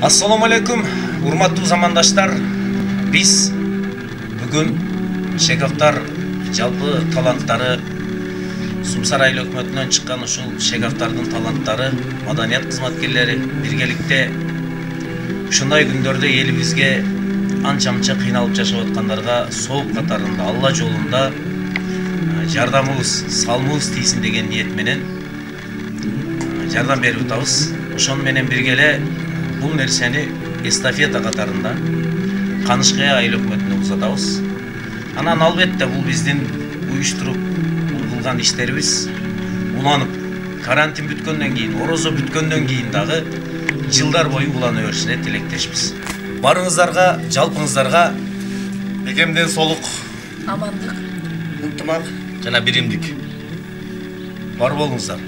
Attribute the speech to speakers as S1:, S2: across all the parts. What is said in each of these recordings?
S1: Ассаламу алейкум, урматтуу замандаштар. Биз бүгүн шегавтар жалпы таланттары, Сумсар айыл өкмөтүнөн чыккан ушул шегавтардын таланттары, маданият кызматкерлери биргеликте ушундай күндөрдө элибизге анча-мынча кыйналып жашап аткандарга сооп катарында Алла жолунда жардамыбыз, салмыбыз тийсин деген ниет менен жардам берип атабыз. Ошону менен биргеле бул нерсени эстафета катарында Канышкая айыл өкмөтүнө узатабыз. Анан албетте бул биздин уюштуруп кылган иштерибиз уланып, карантин бүткөндөн кийин, орозо бүткөндөн кийин дагы жылдар бою улана беришине тилектешпиз. Барыңыздарга, жалпыңыздарга бекемден солук,
S2: амандык,
S1: ынтымак жана биримдик бар болуңуздар.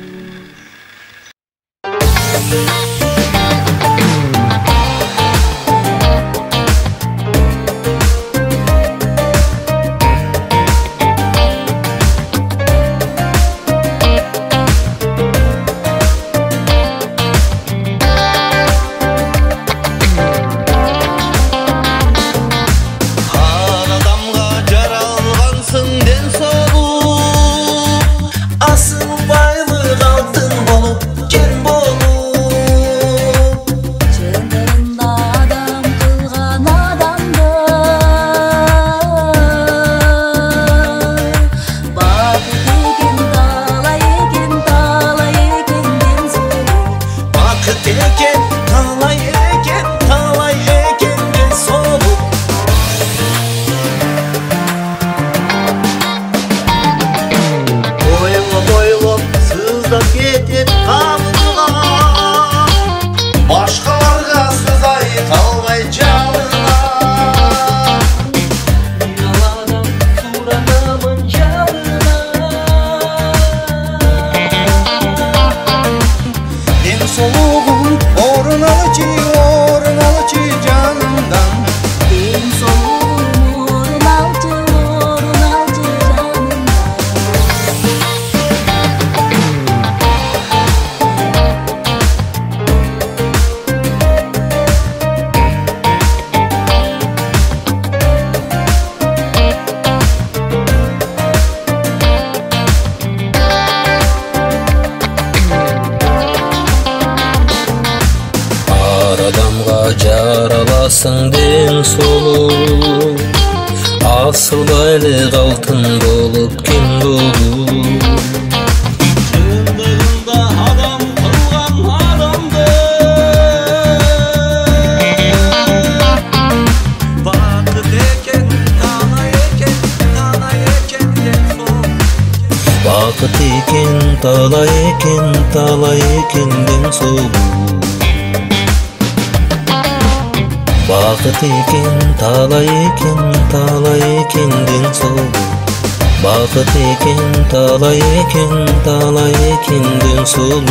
S3: Жараласың ден солу, асыл байлык алтын болуп ким болуп. Чындыгында адам кылган адамды бакыт экен, талай экен, талай экен ден солу. Бакыт экен, талай экен, талай экен ден солу. Бакыт экен, талай экен ден солу. Бакыт экен, талай экен ден солу.